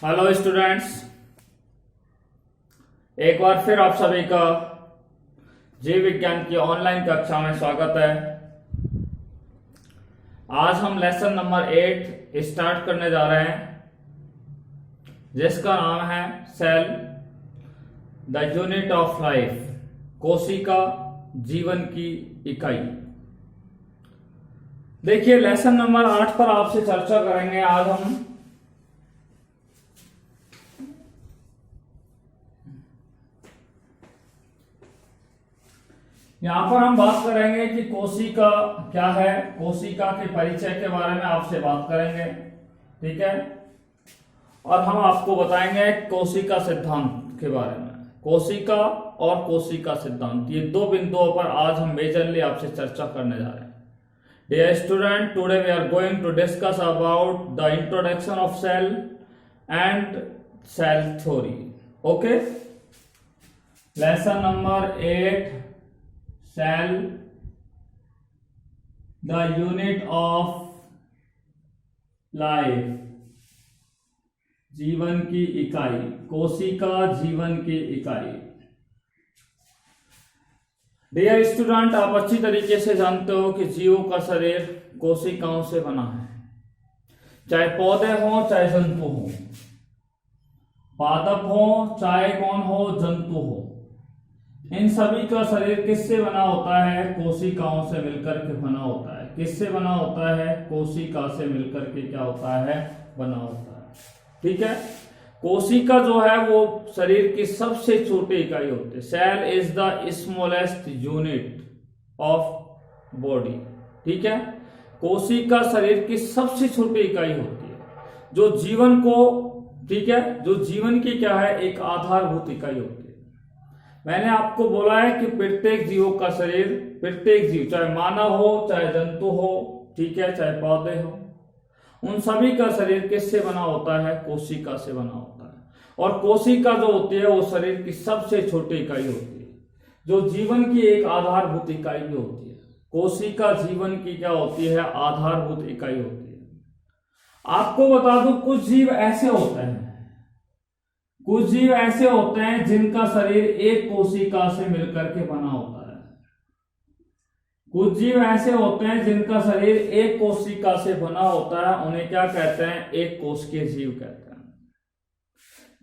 Hello students, एक बार फिर आप सभी का जीव विज्ञान की ऑनलाइन कक्षा में स्वागत है। आज हम लेसन नंबर 8 स्टार्ट करने जा रहे हैं, जिसका नाम है cell the unit of life, कोशिका जीवन की इकाई। देखिए, लेसन नंबर 8 पर आपसे चर्चा करेंगे। आज हम यहां पर बात करेंगे कि कोशिका क्या है, कोशिका के परिचय के बारे में आपसे बात करेंगे, ठीक है। और हम आपको बताएंगे कोशिका सिद्धांत के बारे में। कोशिका और कोशिका सिद्धांत, ये दो बिंदुओं पर आज हम मेजरली आपसे चर्चा करने जा रहे हैं। Dear student, today we are going to discuss about the introduction of cell and cell theory. Okay, lesson number 8, cell the unit of life, जीवन की इकाई, कोशिका जीवन की इकाई। डियर स्टूडेंट, आप अच्छी तरीके से जानते हो कि जीवों का शरीर कोशिकाओं से बना है। चाहे पौधे हो चाहे जंतु हो, पादप हो चाहे कौन हो, जंतु हो, इन सभी का शरीर किससे बना होता है? कोशिकाओं से मिलकर के बना होता है। किससे बना होता है? कोशिका से मिलकर के क्या होता है? बना होता है, ठीक है। कोशिका जो है वो शरीर की सबसे छोटी इकाई होती है। Cell is the smallest unit of body, ठीक है। कोशिका शरीर की सबसे छोटी इकाई होती है, जो जीवन को, ठीक है, जो जीवन की क्या है, एक आधारभूत इकाई होती है। मैंने आपको बोला है कि प्रत्येक जीवों का शरीर, प्रत्येक जीव, चाहे मानव हो चाहे जंतु हो, ठीक है, चाहे पौधे हो, उन सभी का शरीर किससे बना होता है? कोशिका से बना होता है। और कोशिका जो होती है वो शरीर की सबसे छोटी इकाई होती है, जो जीवन की एक आधारभूत इकाई भी होती है। कोशिका जीवन की क्या होती है? आधारभूत इकाई होती है। आपको बता दूं, कुछ जीव ऐसे होते हैं, कुछ जीव ऐसे होते हैं जिनका शरीर एक कोशिका से मिलकर के बना होता है। कुछ जीव ऐसे होते हैं जिनका शरीर एक कोशिका से बना होता है, उन्हें क्या कहते हैं? एक कोशिकीय जीव कहते हैं।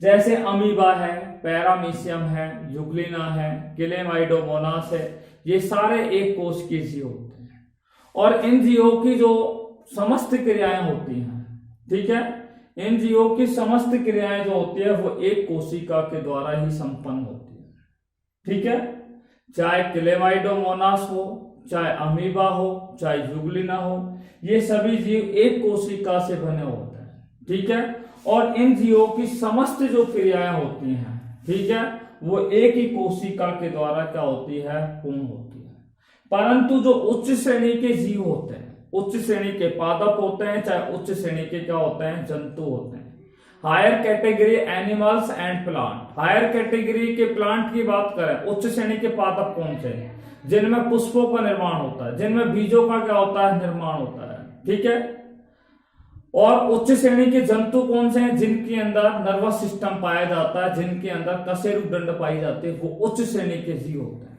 जैसे अमीबा है, पैरामीशियम है, यूग्लिना है, क्लेमाइडोमोनास है, ये सारे एक कोशिकीय जीव होते हैं। और इन जीवों की जो समस्त क्रियाएं होती हैं, ठीक है, इन जीवों की समस्त क्रियाएं जो होती है वो एक कोशिका के द्वारा ही संपन्न होती है, ठीक है। चाहे क्लेमाइडोमोनास हो, चाहे अमीबा हो, चाहे यूग्लिना हो, ये सभी जीव एक कोशिका से बने होते हैं, ठीक है। और इन जीवों की समस्त जो क्रियाएं होती हैं, ठीक है, वो एक ही कोशिका के द्वारा क्या होती है? पूर्ण होती है। परंतु जो उच्च श्रेणी के जीव होते हैं, उच्च श्रेणी के पादप होते हैं, चाहे उच्च श्रेणी के क्या होते हैं? जंतु होते हैं। Higher category animals and plant, higher category के प्लांट की बात करें, उच्च श्रेणी के पादप कौन से हैं? जिनमें पुष्पों का निर्माण होता है, जिनमें बीजों का क्या होता है? निर्माण होता है, ठीक है। और उच्च श्रेणी के जंतु कौन से हैं? जिनके अंदर नर्वस सिस्टम पाया जाता है, जिनके अंदर कशेरुकदंड पाई जाती है, वो उच्च श्रेणी के जीव होते हैं।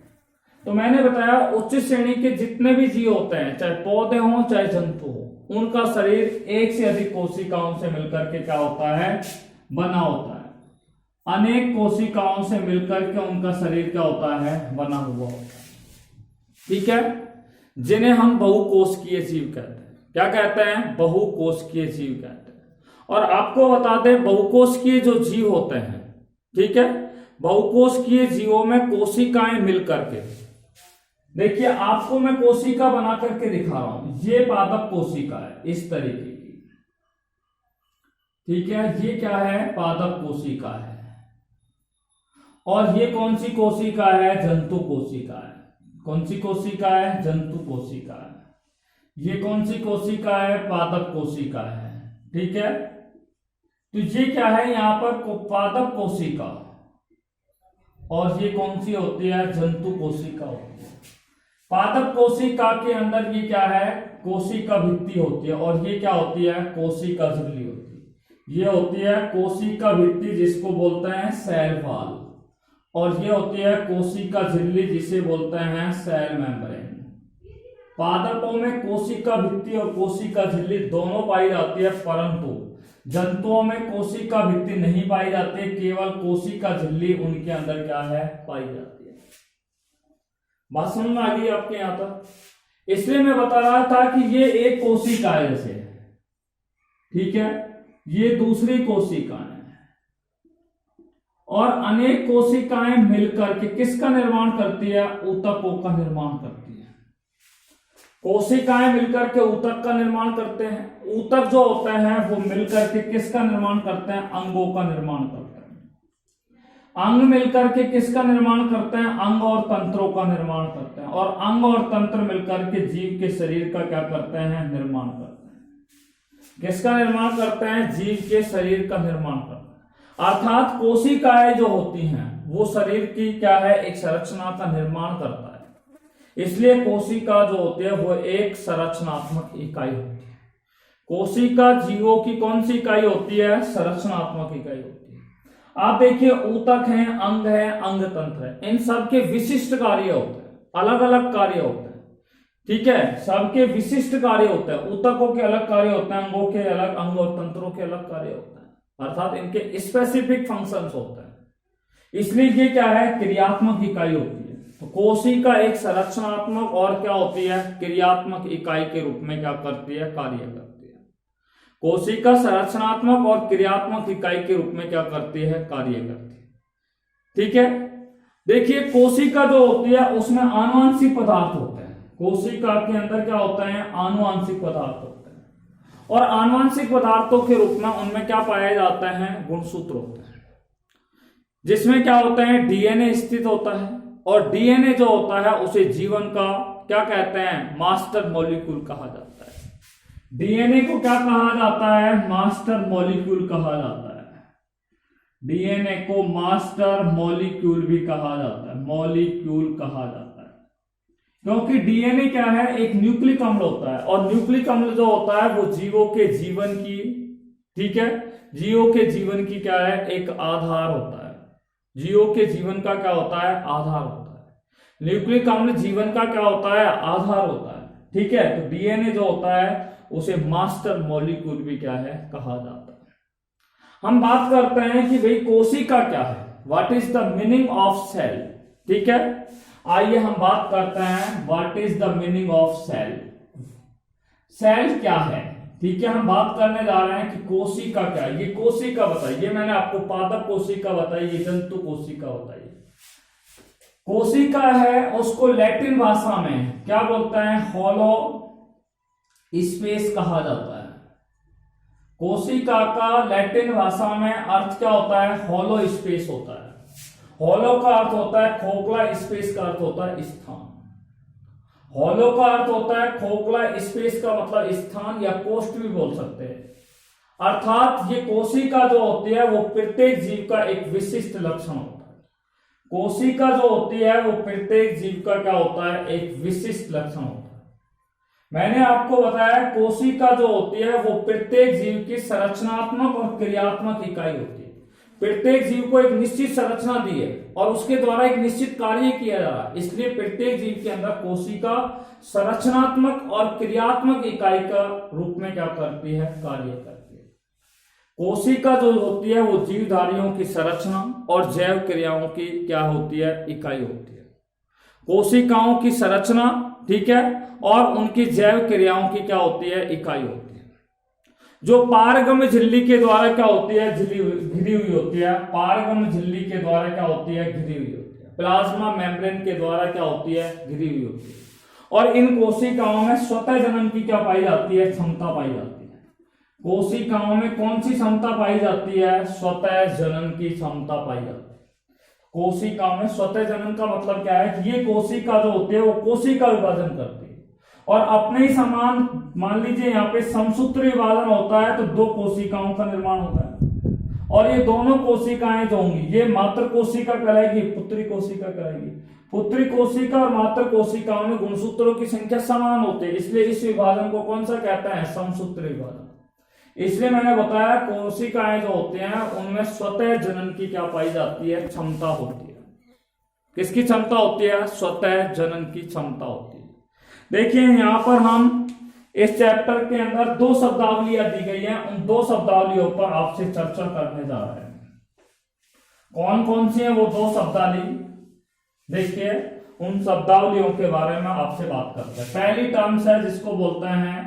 तो मैंने बताया, उच्च श्रेणी के जितने भी जीव होते हैं, चाहे पौधे हों चाहे जंतु हो, उनका शरीर एक से अधिक कोशिकाओं से मिलकर के क्या होता है? बना होता है। अनेक कोशिकाओं से मिलकर के उनका शरीर क्या होता है? बना हुआ होता है, ठीक है, जिन्हें हम बहुकोशिकीय जीव कहते हैं। क्या कहते हैं? बहुकोशिकीय जीव कहते हैं। और आपको बता दें, बहुकोशिकीय जो जीव होते हैं, ठीक है, बहुकोशिकीय जीवों में कोशिकाएं मिलकर के, देखिए आपको मैं कोशिका बना करके दिखा रहा हूं, ये पादप कोशिका है इस तरीके की, ठीक है, ये क्या है? पादप कोशिका है। और ये कौन सी कोशिका है? जंतु कोशिका है। कौन सी कोशिका है? जंतु कोशिका है। ये कौन सी कोशिका है? पादप कोशिका है, ठीक है। तो ये क्या है? यहां पर पादप कोशिका, और ये कौन सी होती है? जंतु कोशिका होती है। पादप कोशिका के अंदर ये क्या है? कोशिका भित्ति होती है, और ये क्या होती है? कोशिका झिल्ली होती है। ये होती है कोशिका भित्ति जिसको बोलते हैं सेल वॉल, और ये होती है कोशिका झिल्ली जिसे बोलते हैं सेल मेम्ब्रेन। पादपों में कोशिका भित्ति और कोशिका झिल्ली दोनों पाई जाती है, परंतु जंतुओं में कोशिका भित्ति नहीं पाई जाती है, केवल कोशिका झिल्ली उनके अंदर क्या है पाई जाती है। बात समझ में आ गई आपके यहां तक? इसलिए मैं बता रहा था कि ये एक कोशिका है जैसे, ठीक है, ये दूसरी कोशिका है, और अनेक कोशिकाएं मिलकर के किसका निर्माण करती है? ऊतकों का निर्माण करती है। कोशिकाएं मिलकर के ऊतक का निर्माण करते हैं। ऊतक जो होता है वो मिलकर के किसका निर्माण करते हैं? अंगों का निर्माण करते हैं। अंग मिलकर के किसका निर्माण करते हैं? अंग और तंत्रों का निर्माण करते हैं, और अंग और तंत्र मिलकर के जीव के शरीर का क्या करते हैं? निर्माण करते हैं। किसका निर्माण करते हैं? जीव के शरीर का निर्माण करते हैं। अर्थात कोशिकाएं जो होती हैं वो शरीर की क्या है? एक संरचना का निर्माण करता है। इसलिए कोशिका जो होती है वो एक संरचनात्मक इकाई होती है। कोशिका जीवों की कौन सी इकाई होती है? संरचनात्मक इकाई होती है। आप देखिए, ऊतक है, अंग है, अंग तंत्र है, इन सब के विशिष्ट कार्य होते हैं, अलग अलग कार्य होते हैं, ठीक है, सबके विशिष्ट कार्य होते हैं। ऊतकों के अलग कार्य होते हैं, अंगों के अलग, अंग और तंत्रों के अलग कार्य होते हैं, अर्थात इनके स्पेसिफिक फंक्शंस होते हैं। इसलिए ये क्या है? क्रियात्मक इकाई होती है। तो कोशिका एक संरचनात्मक और क्या होती है? क्रियात्मक इकाई के रूप में क्या करती है? कार्य करती है। कोशिका संरचनात्मक और क्रियात्मक इकाई के रूप में क्या करती है? कार्य करती है, ठीक है। देखिए, कोशिका जो होती है उसमें आनुवंशिक पदार्थ होते हैं। कोशिका के अंदर क्या होता है? आनुवंशिक पदार्थ होते हैं, और आनुवंशिक पदार्थों के रूप में उनमें क्या पाया जाता है? गुणसूत्र होते हैं, जिसमें क्या होता है? डीएनए स्थित होता है, और डीएनए जो होता है उसे जीवन का क्या कहते हैं? मास्टर मॉलिक्यूल कहा जाता है। डीएनए को क्या कहा जाता है? मास्टर मॉलिक्यूल कहा जाता है। डीएनए को मास्टर मॉलिक्यूल भी कहा जाता है, मॉलिक्यूल कहा जाता है, क्योंकि डीएनए क्या है? एक न्यूक्लिक अम्ल होता है, और न्यूक्लिक अम्ल जो होता है वो जीवों के जीवन की, ठीक है, जीवों के जीवन की क्या है? एक आधार होता है। जीवों के जीवन का क्या होता है? आधार होता है। न्यूक्लिक अम्ल जीवन का क्या होता है? आधार होता है, ठीक है। तो डीएनए जो होता है उसे मास्टर मॉलिक्यूल भी क्या है? कहा जाता है। हम बात करते हैं कि भाई कोशिका क्या है? What is the meaning of cell, ठीक है। आइए हम बात करते हैं what is the meaning of cell. Cell क्या है, ठीक है। हम बात करने जा रहे हैं कि कोशिका क्या है। ये कोशिका बताइए, मैंने आपको पादप कोशिका बताई, ये जंतु कोशिका बताई। कोशिका है उसको लैटिन भाषा में क्या बोलते हैं? हॉलो स्पेस कहा जाता है। कोशिका का लैटिन भाषा में अर्थ क्या होता है? हॉलो स्पेस होता है। हॉलो का अर्थ होता है खोखला, स्पेस का अर्थ होता है स्थान। हॉलो का अर्थ होता है खोखला, स्पेस का मतलब स्थान या कोष्ठ भी बोल सकते हैं। अर्थात ये कोशिका जो होती है वो प्रत्येक जीव का एक विशिष्ट लक्षण होता है। कोशिका जो होती है वो प्रत्येक जीव का क्या होता है? एक विशिष्ट लक्षण होता है। मैंने आपको बताया कोशिका जो होती है वो प्रत्येक जीव की संरचनात्मक और क्रियात्मक इकाई होती है। प्रत्येक जीव को एक निश्चित संरचना दी है और उसके द्वारा एक निश्चित कार्य किया जा रहा है, इसलिए प्रत्येक जीव के अंदर कोशिका संरचनात्मक और क्रियात्मक इकाई का रूप में क्या करती है? कार्य करती है। कोशिका जो होती है वो जीवधारियों की संरचना और जैव क्रियाओं की क्या होती है? इकाई होती है। कोशिकाओं की संरचना, ठीक है, और उनकी जैव क्रियाओं की क्या होती है? इकाई होती है। जो पारगम्य झिल्ली के द्वारा क्या होती है? घिरी हुई होती है। पारगम्य झिल्ली के द्वारा क्या होती है? घिरी हुई होती है। प्लाज्मा मेम्ब्रेन के द्वारा क्या होती है? घिरी हुई होती है। और इन कोशिकाओं में स्वतः जनन की क्या पाई जाती है? क्षमता पाई जाती है। कोशिकाओं में कौन सी क्षमता पाई जाती है? स्वतः जनन की क्षमता पाई जाती है। कोशिकाओं में स्वतः जनन का मतलब क्या है? कि ये कोशिका जो होती है वो कोशिका विभाजन करती है और अपने ही समान, मान लीजिए यहाँ पे समसूत्र विभाजन होता है तो दो कोशिकाओं का निर्माण होता है, और ये दोनों कोशिकाएं जो होंगी ये मातृ कोशिका कहलाएगी, पुत्री कोशिका कहलाएगी। पुत्री कोशिका और मातृ कोशिकाओं में गुणसूत्रों की संख्या समान होती है, इसलिए इस विभाजन को कौन सा कहते हैं? समसूत्र विभाजन। इसलिए मैंने बताया कोशिकाएं जो होते हैं उनमें स्वतः जनन की क्या पाई जाती है, क्षमता होती है। किसकी क्षमता होती है, स्वतः जनन की क्षमता होती है। देखिए यहां पर हम इस चैप्टर के अंदर दो शब्दावलियां दी गई हैं, उन दो शब्दावलियों पर आपसे चर्चा करने जा रहे हैं। कौन कौन सी है वो दो शब्दावली, देखिए उन शब्दावलियों के बारे में आपसे बात करते हैं। पहली टर्म्स है जिसको बोलते हैं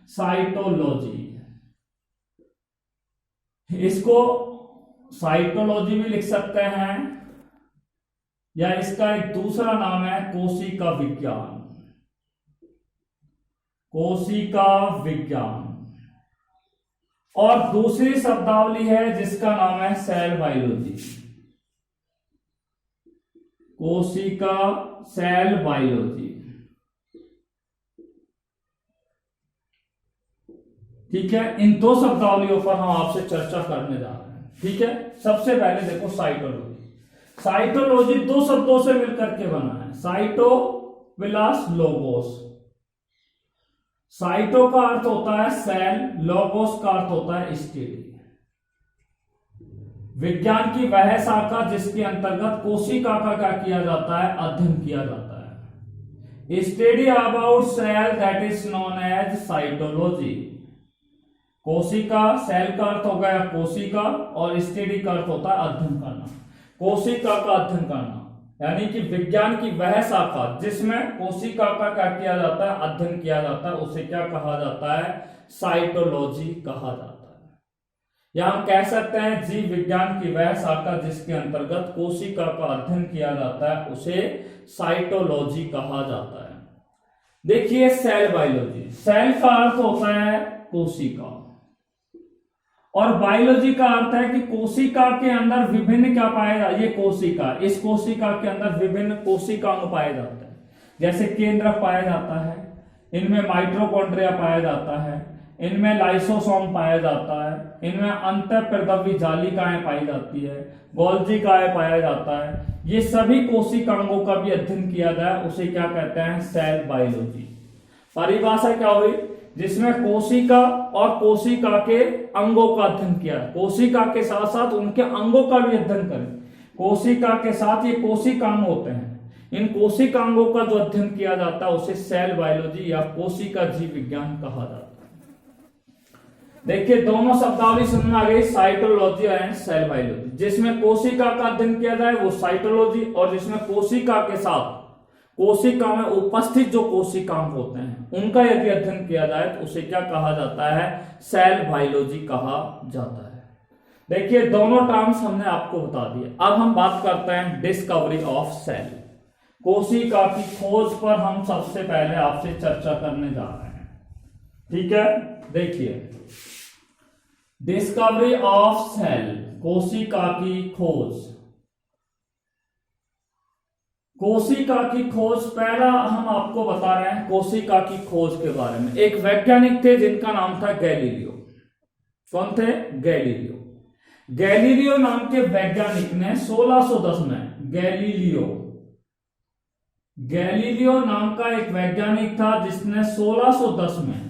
साइटोलॉजी। इसको साइटोलॉजी भी लिख सकते हैं या इसका एक दूसरा नाम है कोशिका विज्ञान। कोशिका विज्ञान। और दूसरी शब्दावली है जिसका नाम है सेल बायोलॉजी। कोशिका सेल बायोलॉजी। ठीक है, इन दो शब्दावलियों पर हम आपसे चर्चा करने जा रहे हैं। ठीक है, सबसे पहले देखो साइटोलॉजी। साइटोलॉजी दो शब्दों से मिलकर के बना है, साइटो प्लस लोगोस। साइटो का अर्थ होता है सेल, लोगोस का अर्थ होता है स्टडी। विज्ञान की वह शाखा जिसके अंतर्गत कोशिका का क्या किया जाता है, अध्ययन किया जाता है। Study about cell that is known as cytology. कोशिका, सेल का अर्थ हो गया कोशिका और स्टडी का अर्थ होता है अध्ययन करना। कोशिका का अध्ययन करना यानी कि विज्ञान की वह शाखा जिसमें कोशिका का क्या किया जाता है, अध्ययन किया जाता है, उसे क्या कहा जाता है, साइटोलॉजी कहा जाता है। या हम कह सकते हैं जीव विज्ञान की वह शाखा जिसके अंतर्गत कोशिका का अध्ययन किया जाता है उसे साइटोलॉजी कहा जाता है। देखिए सेल बायोलॉजी, सेल का अर्थ होता है कोशिका और बायोलॉजी का अर्थ है कि कोशिका के अंदर विभिन्न क्या पाया जाता है, ये कोशिका, इस कोशिका के अंदर विभिन्न कोशिकांग पाए जाते हैं। जैसे केंद्रक पाया जाता है, इनमें माइटोकॉन्ड्रिया पाया जाता है, इनमें लाइसोसोम पाया जाता है, इनमें अंतःप्रेरवी जालिकाएं पाई जाती है, गोल्जी काय पाया जाता है। ये सभी कोशिकांगों का भी अध्ययन किया जाए उसे क्या कहते हैं, सेल बायोलॉजी। परिभाषा क्या हुई, जिसमें कोशिका और कोशिका के अंगों का अध्ययन किया है, कोशिका के साथ साथ उनके अंगों का भी अध्ययन करें। कोशिका के साथ ये कोशिकांग होते हैं, इन कोशिकांगों का जो अध्ययन किया जाता है उसे सेल बायोलॉजी या कोशिका जीव विज्ञान कहा जाता है। देखिए दोनों शब्दावली समझ में आ गई, साइटोलॉजी एंड सेल बायोलॉजी। जिसमें कोशिका का अध्ययन किया जाए वो साइटोलॉजी, और जिसमें कोशिका के साथ कोशिका में उपस्थित जो कोशिकांग होते हैं उनका यदि अध्ययन किया जाए तो उसे क्या कहा जाता है, सेल बायोलॉजी कहा जाता है। देखिए दोनों टर्म्स हमने आपको बता दिए। अब हम बात करते हैं डिस्कवरी ऑफ सेल। कोशिका की खोज पर हम सबसे पहले आपसे चर्चा करने जा रहे हैं। ठीक है, देखिए डिस्कवरी ऑफ सेल, कोशिका की खोज। कोशिका की खोज, पहला हम आपको बता रहे हैं कोशिका की खोज के बारे में। एक वैज्ञानिक थे जिनका नाम था गैलीलियो। कौन थे, गैलीलियो। गैलीलियो नाम के वैज्ञानिक ने 1610 में, गैलीलियो नाम का एक वैज्ञानिक था जिसने 1610 में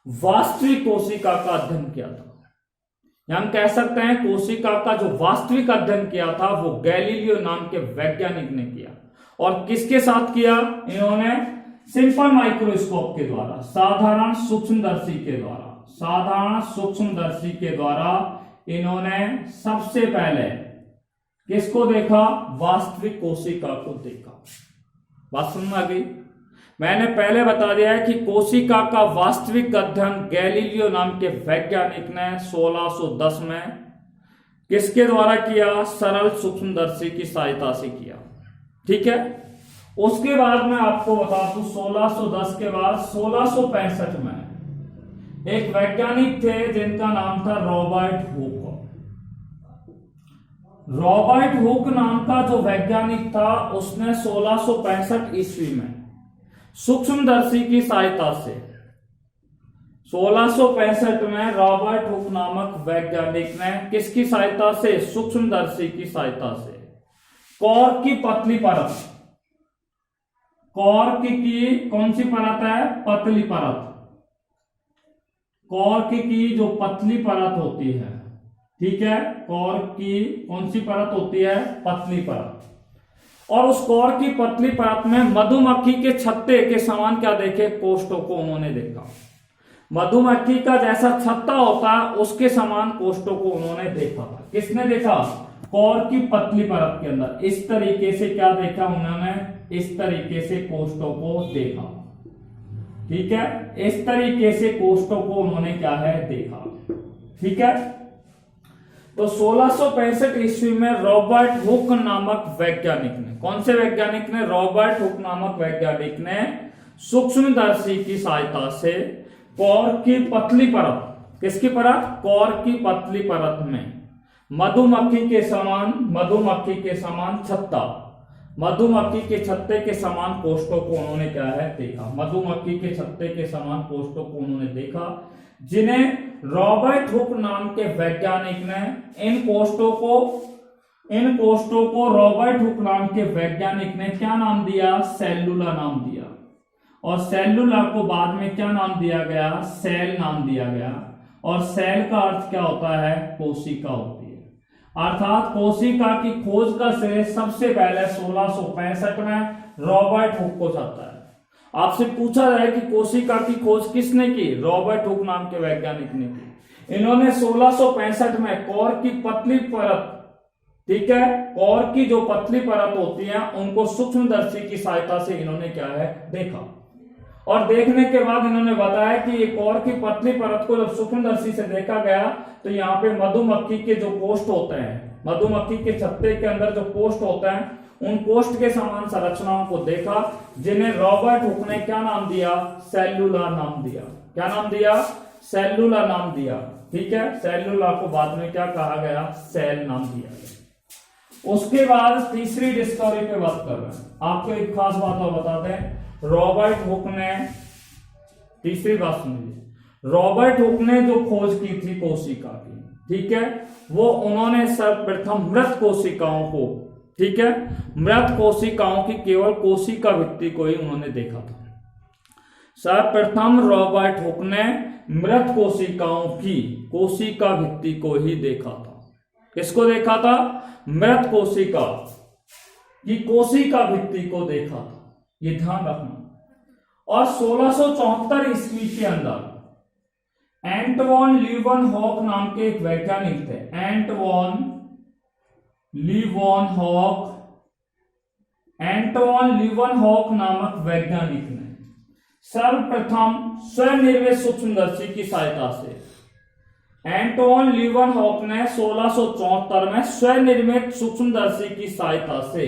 वास्तविक कोशिका का अध्ययन किया था। हम कह सकते हैं कोशिका का जो वास्तविक अध्ययन किया था वो गैलीलियो नाम के वैज्ञानिक ने किया। और किसके साथ किया, इन्होंने सिंपल माइक्रोस्कोप के द्वारा, साधारण सूक्ष्मदर्शी के द्वारा, साधारण सूक्ष्मदर्शी के द्वारा इन्होंने सबसे पहले किसको देखा, वास्तविक कोशिका को देखा। बात समझ में आ गई। मैंने पहले बता दिया है कि कोशिका का वास्तविक अध्ययन गैलीलियो नाम के वैज्ञानिक ने 1610 में किसके द्वारा किया, सरल सूक्ष्मदर्शी की सहायता से किया। ठीक है, उसके बाद मैं आपको बता दूं 1610 के बाद 1665 में एक वैज्ञानिक थे जिनका नाम था रॉबर्ट हुक। रॉबर्ट हुक नाम का जो वैज्ञानिक था उसने 1665 ईस्वी में सूक्ष्मदर्शी की सहायता से, 1665 में रॉबर्ट हुक नामक वैज्ञानिक ने किसकी सहायता से, सूक्ष्मदर्शी की सहायता से कॉर्क की पतली परत, कॉर्क की कौन सी परत है, पतली परत, कॉर्क की जो पतली परत होती है, ठीक है, कॉर्क की कौन सी परत होती है, पतली परत, और उस कॉर्क की पतली परत में मधुमक्खी के छत्ते के समान क्या देखे, कोष्ठों को उन्होंने देखा। मधुमक्खी का जैसा छत्ता होता है उसके समान कोष्ठों को उन्होंने देखा। किसने देखा, कॉर्क की पतली परत के अंदर इस तरीके से क्या देखा उन्होंने, इस तरीके से कोष्ठों को देखा, ठीक है, इस तरीके से कोष्ठों को उन्होंने क्या है देखा, ठीक है। तो 1665 ईस्वी में रॉबर्ट हुक नामक वैज्ञानिक ने, कौन से वैज्ञानिक ने, रॉबर्ट हुक नामक वैज्ञानिक ने सूक्ष्मदर्शी की सहायता से कॉर्क की पतली परत, किसकी परत, कॉर्क की पतली परत में मधुमक्खी के समान छत्ता, मधुमक्खी के छत्ते के समान कोष्ठों को उन्होंने क्या है देखा, मधुमक्खी के छत्ते के समान कोष्ठों को उन्होंने देखा, जिन्हें रॉबर्ट हुक नाम के वैज्ञानिक ने इन कोष्ठों को रॉबर्ट हुक नाम के वैज्ञानिक ने क्या नाम दिया, सेलुला नाम दिया, और सेलुला को बाद में क्या नाम दिया गया, सेल नाम दिया गया। और सेल का अर्थ क्या होता है, कोशिका होती है, अर्थात कोशिका की खोज का श्रेय सबसे पहले 1665 में रॉबर्ट हुक को जाता है। आपसे पूछा जाए कि कोशिका की खोज किसने की, रॉबर्ट हुक नाम के वैज्ञानिक ने की। इन्होंने 1665 में कॉर्क की पतली परत, ठीक है, कॉर्क की जो पतली परत होती है उनको सूक्ष्मदर्शी की सहायता से इन्होंने क्या है देखा, और देखने के बाद इन्होंने बताया कि ये कॉर्क की पतली परत को जब सूक्ष्मदर्शी से देखा गया तो यहाँ पे मधुमक्खी के जो कोष्ठ होते हैं, मधुमक्खी के छत्ते के अंदर जो कोष्ठ होते हैं उन कोष्ठ के समान संरचनाओं को देखा, जिन्हें रॉबर्ट हुक ने क्या नाम दिया, सेलुला नाम दिया। क्या नाम दिया, सेलुला नाम दिया, ठीक है, सेलुला को बाद में क्या कहा गया, सेल नाम दिया गया। उसके बाद तीसरी डिस्कवरी पे बात कर रहे हैं। आपको एक खास बात और बता दें, रॉबर्ट हुक ने, तीसरी बात सुनिए, रॉबर्ट हुक ने जो खोज की थी कोशिका की, ठीक है, वो उन्होंने सर्वप्रथम मृत कोशिकाओं को, ठीक है, मृत कोशिकाओं की केवल कोशिका भित्ति को ही उन्होंने देखा था। सर्वप्रथम रॉबर्ट हुक ने मृत कोशिकाओं की कोशिका भित्ति को ही देखा था। किसको देखा था, मृत कोशिका की कोशिका भित्ति को देखा था, ये ध्यान रखना। और 1674 ईस्वी के अंदर एंटवन लीवनहॉक नाम के एक वैज्ञानिक थे, एंटवन लीवनहॉक नामक वैज्ञानिक ने सर्वप्रथम स्वनिर्मित सूक्ष्मदर्शी की सहायता से, एंटवन लीवनहॉक ने 1674 में स्वनिर्मित सूक्ष्मदर्शी की सहायता से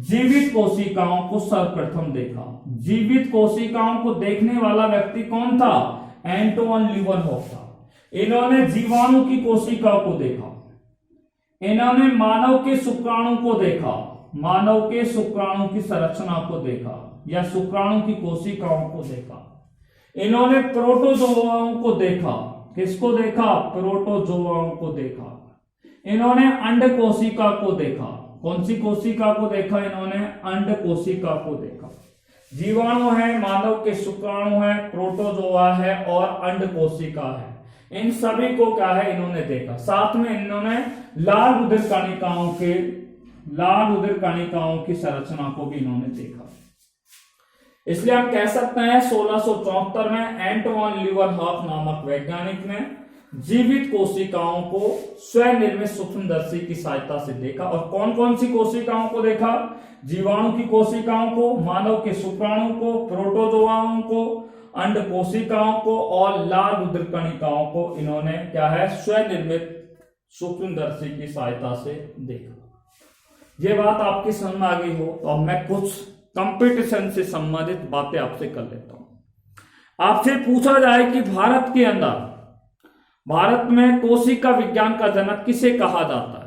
जीवित कोशिकाओं को सर्वप्रथम देखा। जीवित कोशिकाओं को देखने वाला व्यक्ति कौन था, एंटवन लीवनहॉक था। इन्होंने जीवाणु की कोशिकाओं को देखा, इन्होंने मानव के शुक्राणु को देखा, मानव के शुक्राणु की संरचना को देखा या शुक्राणु की कोशिकाओं को देखा। इन्होंने प्रोटोजोआओं को देखा। किसको देखा, प्रोटोजोआओं को देखा। इन्होंने अंड कोशिका को देखा। कौन सी कोशिका को देखा इन्होंने, अंड कोशिका को देखा। जीवाणु है, मानव के शुक्राणु है, प्रोटोजोआ है और अंड कोशिका है, इन सभी को क्या है इन्होंने देखा। साथ में इन्होंने लाल रुधिर कणिकाओं की संरचना को भी इन्होंने देखा। इसलिए हम कह सकते हैं 1674 में एंटवन लीवनहॉक नामक वैज्ञानिक ने जीवित कोशिकाओं को स्वनिर्मित सूक्ष्मदर्शी की सहायता से देखा। और कौन कौन सी कोशिकाओं को देखा, जीवाणु की कोशिकाओं को, मानव के शुक्राणु को, प्रोटोजोआओं को, अंड कोशिकाओं को और लाल रुधिर कणिकाओं को इन्होंने क्या है स्वनिर्मित सूक्ष्मदर्शी की सहायता से देखा। ये बात आपकी समझ में आ गई हो तो अब मैं कुछ कंपटीशन से संबंधित बातें आपसे कर लेता हूं। आपसे पूछा जाए कि भारत के अंदर, भारत में कोशिका विज्ञान का जनक किसे कहा जाता है,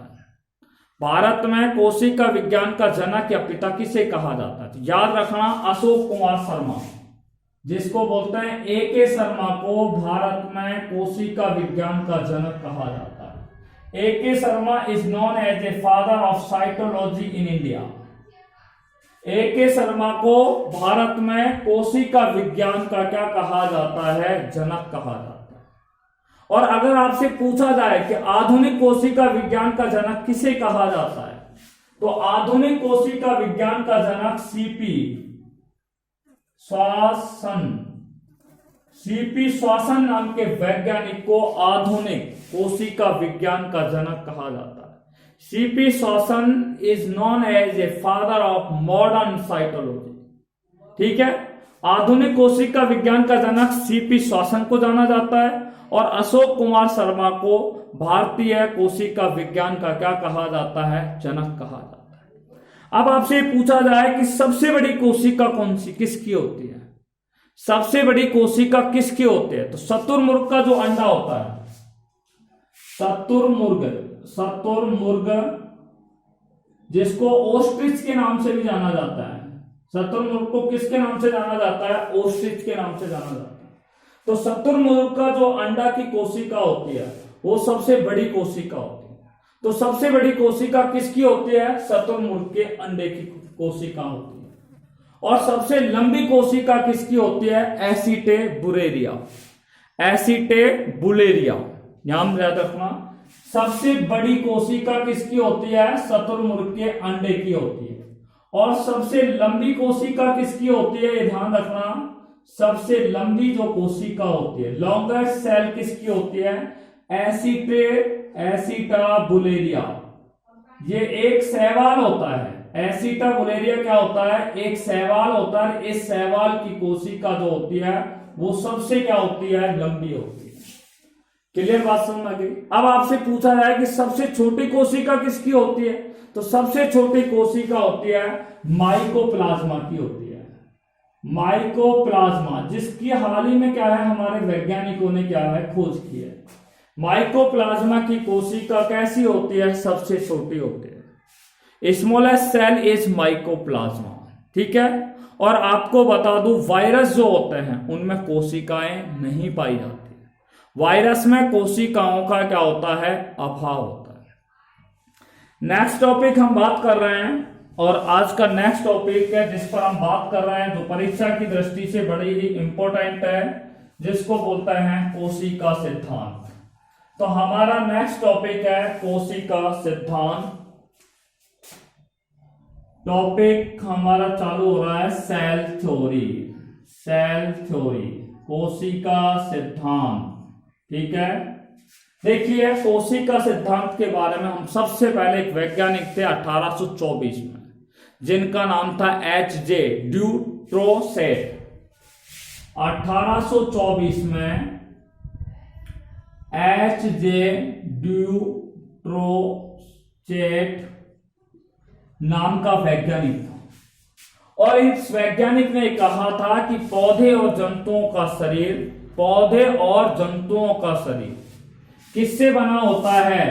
भारत में कोशिका विज्ञान का जनक या पिता किसे कहा जाता है, याद रखना अशोक कुमार शर्मा, जिसको बोलते हैं A.K. शर्मा को भारत में कोशिका विज्ञान का जनक कहा जाता है। A.K. Sharma is known as a father of cytology in India. A.K. Sharma को भारत में कोशिका विज्ञान का क्या कहा जाता है, जनक कहा जाता है। और अगर आपसे पूछा जाए कि आधुनिक कोशिका विज्ञान का जनक किसे कहा जाता है, तो आधुनिक कोशिका विज्ञान का जनक सीपी श्वासन नाम के वैज्ञानिक को आधुनिक कोशिका विज्ञान का जनक कहा जाता है। CP Schwann is known as a father of modern cytology. ठीक है, आधुनिक कोशिका विज्ञान का जनक सीपी श्वासन को जाना जाता है और अशोक कुमार शर्मा को भारतीय कोशिका विज्ञान का क्या कहा जाता है, जनक कहा जाता है। अब आपसे पूछा जाए कि सबसे बड़ी कोशिका कौन सी किसकी होती है, सबसे बड़ी कोशिका किसकी होती है, तो शुतुरमुर्ग का जो अंडा होता है, शुतुरमुर्ग जिसको ओस्ट्रिच के नाम से भी जाना जाता है, शुतुरमुर्ग को किसके नाम से जाना जाता है, ओस्ट्रिच के नाम से जाना जाता है। तो शुतुरमुर्ग का जो अंडा की कोशिका होती है वो सबसे बड़ी कोशिका होती है। तो सबसे बड़ी कोशिका किसकी होती है, शुतुरमुर्ग के अंडे की कोशिका होती है। और सबसे लंबी कोशिका किसकी होती है, एसिटेबुलेरिया। ध्यान याद रखना, सबसे बड़ी कोशिका किसकी होती है, शुतुरमुर्ग के अंडे की होती है। और सबसे लंबी कोशिका किसकी होती है, ये ध्यान रखना, सबसे लंबी जो कोशिका होती है, लॉन्गेस्ट सेल किसकी होती है, एसिटाबुलेरिया। ये एक शैवाल होता है, एसिटाबुलेरिया क्या होता है, एक शैवाल होता है। इस शैवाल की कोशिका जो होती है वो सबसे क्या होती है, लंबी होती है। क्लियर बात समझ में आ गई। अब आपसे पूछा जाए कि सबसे छोटी कोशिका किसकी होती है, तो सबसे छोटी कोशिका होती है माइकोप्लाज्मा की होती है, माइकोप्लाज्मा, जिसकी हाल ही में क्या है, हमारे वैज्ञानिकों ने क्या है, खोज की है। माइकोप्लाज्मा की कोशिका कैसी होती है, सबसे छोटी होती है। Smallest cell is mycoplasma. ठीक है, और आपको बता दूं वायरस जो होते हैं उनमें कोशिकाएं नहीं पाई जाती, वायरस में कोशिकाओं का क्या होता है, अभाव होता है। नेक्स्ट टॉपिक हम बात कर रहे हैं, और आज का नेक्स्ट टॉपिक है जिस पर हम बात कर रहे हैं जो परीक्षा की दृष्टि से बड़ी ही इंपॉर्टेंट है, जिसको बोलते हैं कोशिका सिद्धांत। तो हमारा नेक्स्ट टॉपिक है कोशिका सिद्धांत। टॉपिक हमारा चालू हो रहा है सेल थ्योरी, कोशिका सिद्धांत। ठीक है, देखिए कोशिका सिद्धांत के बारे में हम सबसे पहले एक वैज्ञानिक थे 1824 में, जिनका नाम था H.J. ड्यूट्रोसेट। 1824 में H.J. ड्यूट्रोसेट नाम का वैज्ञानिक था, और इस वैज्ञानिक ने कहा था कि पौधे और जंतुओं का शरीर किससे बना होता है,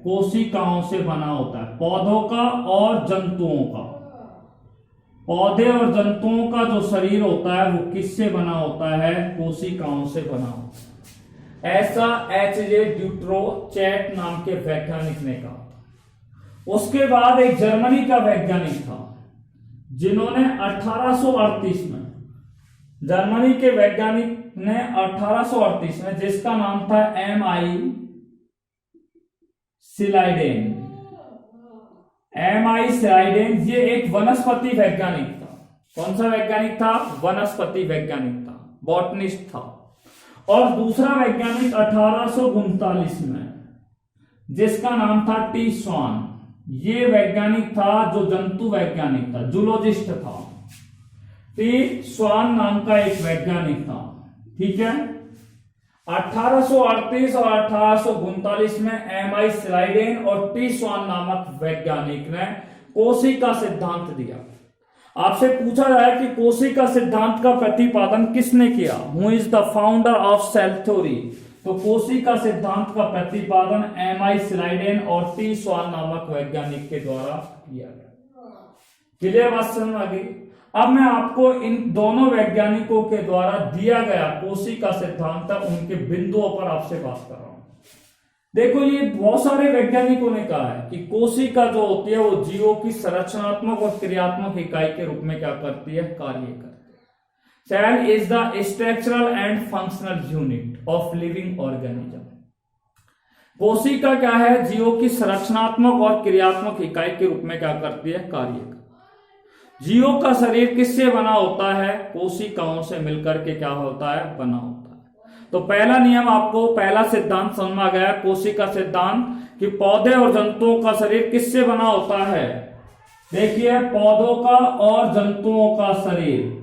कोशिकाओं से बना होता है। पौधों का और जंतुओं का, पौधे और जंतुओं का जो शरीर होता है वो किससे बना होता है, कोशिकाओं से बना होता है। ऐसा H.J. ड्यूट्रोसेट नाम के वैज्ञानिक ने कहा। उसके बाद एक जर्मनी का वैज्ञानिक था जिन्होंने 1838 में, जर्मनी के वैज्ञानिक ने 1838 में, जिसका नाम था M.I. सिलाइडेन। ये एक वनस्पति वैज्ञानिक था। कौन सा वैज्ञानिक था, वनस्पति वैज्ञानिक था, बॉटनिस्ट था। और दूसरा वैज्ञानिक 1839 में, जिसका नाम था टी स्वान। ये वैज्ञानिक था जो जंतु वैज्ञानिक था, जूलॉजिस्ट था। टी स्वान नाम का एक वैज्ञानिक था। ठीक है, 1838 और 1839 में M.I. सिलाइडेन और टी स्वान नामक वैज्ञानिक ने कोशिका सिद्धांत दिया। आपसे पूछा जाए कि कोशिका सिद्धांत का प्रतिपादन किसने किया, who is the founder of cell theory, तो कोशिका सिद्धांत का प्रतिपादन M.I. सिलाइडेन और टी स्वान नामक वैज्ञानिक के द्वारा किया गया। क्लियर बात समझ आ गई। अब मैं आपको इन दोनों वैज्ञानिकों के द्वारा दिया गया कोशिका सिद्धांत उनके बिंदुओं पर आपसे बात कर रहा हूं। देखो, ये बहुत सारे वैज्ञानिकों ने कहा है कि कोशिका जो होती है वो जीवों की संरचनात्मक और क्रियात्मक इकाई के रूप में क्या करती है, कार्य करती है। Cell is the structural and functional unit of living organism. कोशिका क्या है, जीवों की संरचनात्मक और क्रियात्मक इकाई के रूप में क्या करती है, कार्य करती है। जीवों का शरीर किससे बना होता है, कोशिकाओं से मिलकर के क्या होता है, बना होता है। तो पहला नियम आपको, पहला सिद्धांत समझ में आ गया, कोशिका सिद्धांत, कि पौधे और जंतुओं का शरीर किससे बना होता है। देखिए, पौधों का और जंतुओं का शरीर,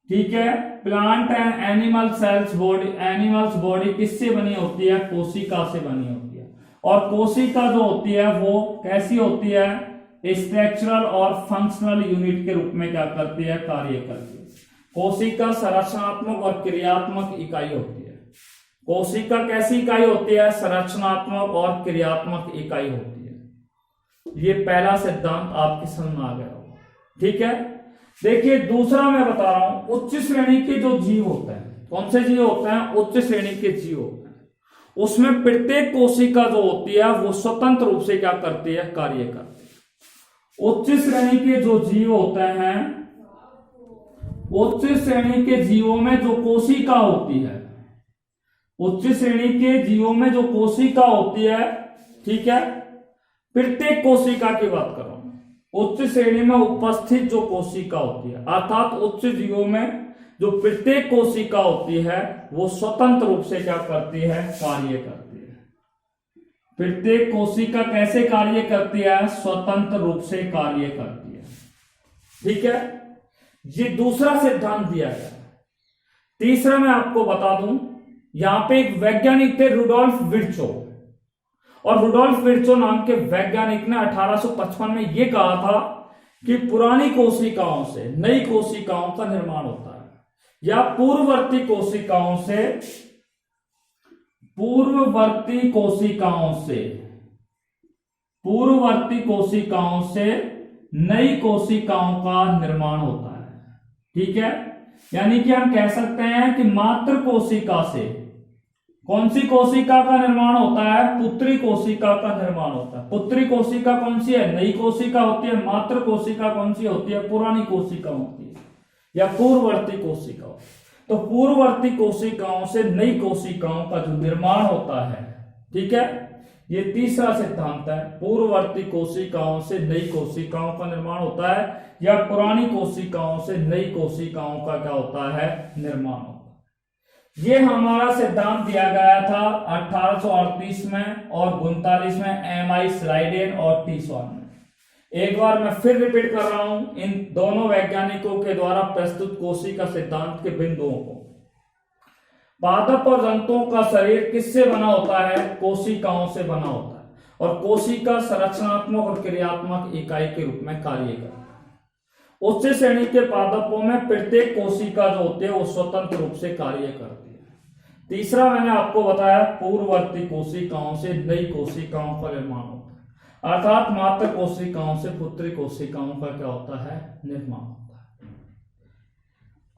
ठीक है, plant and animal cells body, animals body किससे बनी होती है, कोशिका से बनी होती है। और कोशिका जो होती है वो कैसी होती है, स्ट्रक्चरल और फंक्शनल यूनिट के रूप में क्या करती है, कार्य करती है। कोशिका संरचनात्मक और क्रियात्मक इकाई होती है। कोशिका कैसी इकाई होती है, संरचनात्मक और क्रियात्मक इकाई होती है। ये पहला सिद्धांत आपके समझ में आ गया होगा, ठीक है। देखिए, दूसरा मैं बता रहा हूं, उच्च श्रेणी के जो जीव होते हैं, कौन से जीव होते हैं, उच्च श्रेणी के जीव होते हैं, उसमें प्रत्येक कोशिका जो होती है वो स्वतंत्र रूप से क्या करती है, कार्य करती है। उच्च श्रेणी के जो जीव होते हैं, उच्च श्रेणी के जीवों में जो कोशिका होती है, उच्च श्रेणी के जीवों में जो कोशिका होती है, ठीक है, प्रत्येक कोशिका की बात कर रहा हूं, उच्च श्रेणी में उपस्थित जो कोशिका होती है, अर्थात उच्च जीवों में जो प्रत्येक कोशिका होती है वो स्वतंत्र रूप से क्या करती है, कार्य करती है। प्रत्येक कोशिका कैसे कार्य करती है, स्वतंत्र रूप से कार्य करती है, ठीक है। ये दूसरा सिद्धांत दिया गया। तीसरा मैं आपको बता दूं, यहां पे एक वैज्ञानिक थे रुडोल्फ विर्चो, और रुडोल्फ विर्चो नाम के वैज्ञानिक ने 1855 में यह कहा था कि पुरानी कोशिकाओं से नई कोशिकाओं का निर्माण होता है, या पूर्ववर्ती कोशिकाओं से नई कोशिकाओं का निर्माण होता है, ठीक है। यानी कि हम कह सकते हैं कि मातृ कोशिका से कौन सी कोशिका का निर्माण होता है, पुत्री कोशिका का निर्माण होता है। पुत्री कोशिका कौन सी है, नई कोशिका होती है। मातृ कोशिका कौन सी होती है, पुरानी कोशिका होती है, या पूर्ववर्ती कोशिका। तो पूर्ववर्ती कोशिकाओं से नई कोशिकाओं का जो निर्माण होता है, ठीक है, ये तीसरा सिद्धांत है। पूर्ववर्ती कोशिकाओं से नई कोशिकाओं का निर्माण होता है, या पुरानी कोशिकाओं से नई कोशिकाओं का क्या होता है, निर्माण होता है। ये हमारा सिद्धांत दिया गया था 1838 में और 39 में एम.आई. स्लाइडेन और टी. स्वान में। एक बार मैं फिर रिपीट कर रहा हूं इन दोनों वैज्ञानिकों के द्वारा प्रस्तुत कोशिका सिद्धांत के बिंदुओं को। पादप और जंतुओं का शरीर किससे बना होता है, कोशिकाओं से बना होता है, और कोशिका संरचनात्मक और क्रियात्मक इकाई के रूप में कार्य करती है। उच्च श्रेणी के पादपों में प्रत्येक कोशिका जो होती है वो स्वतंत्र रूप से कार्य करती है। तीसरा मैंने आपको बताया, पूर्ववर्ती कोशिकाओं से नई कोशिकाओं का निर्माण होता है, अर्थात मातृ कोशिकाओं से पुत्री कोशिकाओं का क्या होता है, निर्माण होता है।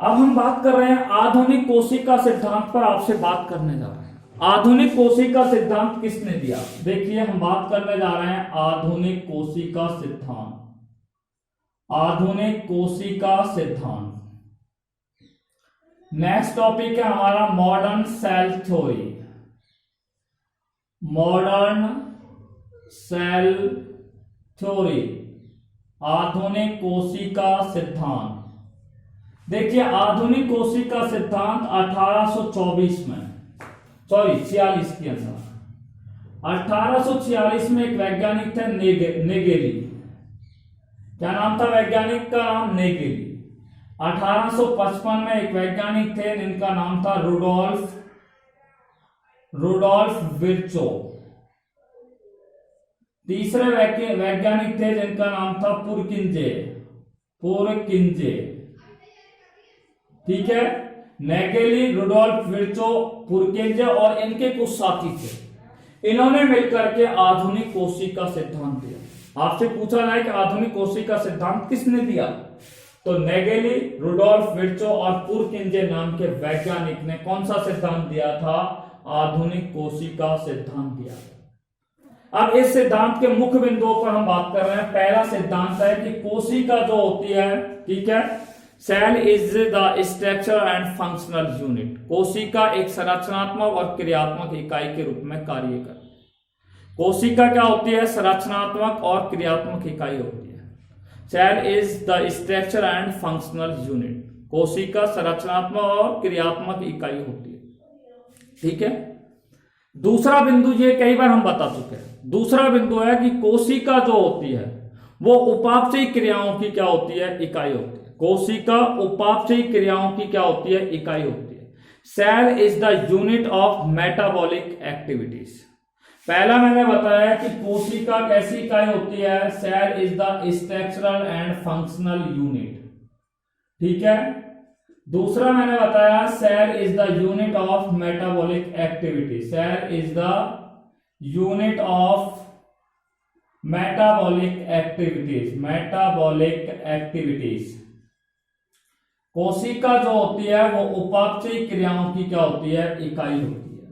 अब हम बात कर रहे हैं आधुनिक कोशिका सिद्धांत पर, आपसे बात करने जा रहे हैं। आधुनिक कोशिका सिद्धांत किसने दिया, देखिए हम बात करने जा रहे हैं आधुनिक कोशिका सिद्धांत। आधुनिक कोशिका सिद्धांत। नेक्स्ट टॉपिक है हमारा modern cell theory. Modern cell theory, आधुनिक कोशिका सिद्धांत। देखिए, आधुनिक कोशिका सिद्धांत 1824 में, सॉरी 46 के अंदर, 1846 में एक वैज्ञानिक थे नेगेली। क्या नाम था वैज्ञानिक का, नाम नेगेली। 1855 में एक वैज्ञानिक थे जिनका नाम था रुडोल्फ विर्चो। तीसरे वैज्ञानिक थे जिनका नाम था पुरकिंजे। ठीक है, नेगेली, रुडोल्फ विर्चो, पुरकिंजे और इनके कुछ साथी थे। इन्होंने मिलकर के आधुनिक कोशिका सिद्धांत दिया। आपसे पूछा जाए कि आधुनिक कोशिका सिद्धांत किसने दिया, तो नेगेली, रुडोल्फ विर्चो और पुरकिंजे नाम के वैज्ञानिक ने कौन सा सिद्धांत दिया था, आधुनिक कोशिका सिद्धांत दिया। अब इस सिद्धांत के मुख्य बिंदुओं पर हम बात कर रहे हैं। पहला सिद्धांत है कि कोशिका जो होती है, ठीक है, cell is the structure and functional unit. कोशिका एक संरचनात्मक और क्रियात्मक इकाई के रूप में कार्य करती है। कोशिका क्या होती है? संरचनात्मक और क्रियात्मक इकाई होती है। Cell is the structure and functional unit. कोशिका संरचनात्मक और क्रियात्मक इकाई होती है, ठीक है। दूसरा बिंदु, ये कई बार हम बता चुके हैं, दूसरा बिंदु है कि कोशिका जो होती है वो उपापचयी क्रियाओं की क्या होती है? इकाई होती है। कोशिका उपापचयी क्रियाओं की क्या होती है? इकाई होती है। Cell is the unit of metabolic activities. पहला मैंने बताया कि कोशिका कैसी इकाई होती है? Cell is the structural and functional unit, ठीक है। दूसरा मैंने बताया cell is the unit of metabolic activity. Cell is the unit of metabolic activities. Metabolic activities, कोशिका जो होती है वो उपापचयी क्रियाओं की क्या होती है? इकाई होती है।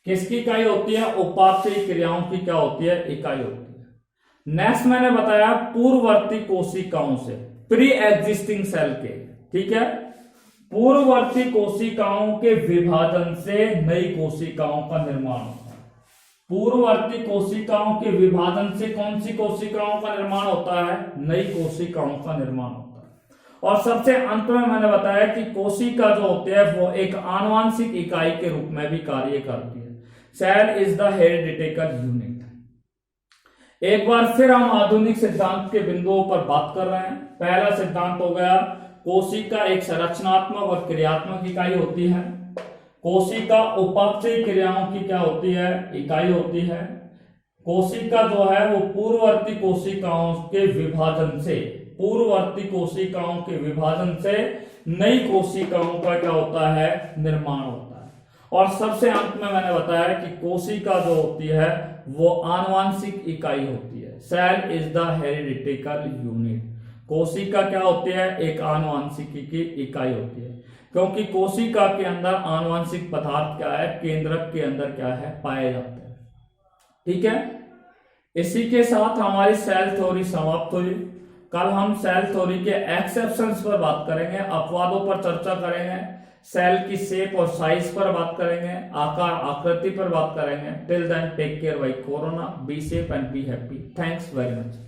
किसकी इकाई होती है? उपापचयी क्रियाओं की क्या होती है? इकाई होती है। नेक्स्ट मैंने बताया पूर्ववर्ती कोशिकाओं से, प्री एग्जिस्टिंग सेल के, ठीक है। पूर्ववर्ती कोशिकाओं के विभाजन से नई कोशिकाओं का निर्माण होता है। पूर्ववर्ती कोशिकाओं के विभाजन से कौन सी कोशिकाओं का निर्माण होता है? नई कोशिकाओं का निर्माण होता है। और सबसे अंत में मैंने बताया कि कोशिका जो होती है वो एक आनुवांशिक इकाई के रूप में भी कार्य करती है। Cell is the hereditical unit. एक बार फिर हम आधुनिक सिद्धांत के बिंदुओं पर बात कर रहे हैं। पहला सिद्धांत हो गया कोशिका एक संरचनात्मक और क्रियात्मक इकाई होती है। कोशिका उपापचयी क्रियाओं की क्या होती है? इकाई होती है। कोशिका जो है वो पूर्ववर्ती कोशिकाओं के विभाजन से, पूर्ववर्ती कोशिकाओं के विभाजन से नई कोशिकाओं का क्या होता है? निर्माण होता है। और सबसे अंत में मैंने बताया कि कोशिका जो होती है वो आनुवांशिक इकाई होती है। Cell is the hereditical unit. कोशिका क्या होती है? एक आनुवांशिक की इकाई होती है, क्योंकि कोशिका के अंदर आनुवांशिक पदार्थ क्या है? केंद्रक के अंदर क्या है? पाए जाते हैं, ठीक है। इसी के साथ हमारी सेल थ्योरी समाप्त हुई। कल हम सेल थ्योरी के एक्सेप्शंस पर बात करेंगे, अपवादों पर चर्चा करेंगे, सेल की शेप और साइज पर बात करेंगे, आकार आकृति पर बात करेंगे। Till then take care bye corona, be safe and be happy. Thanks very much.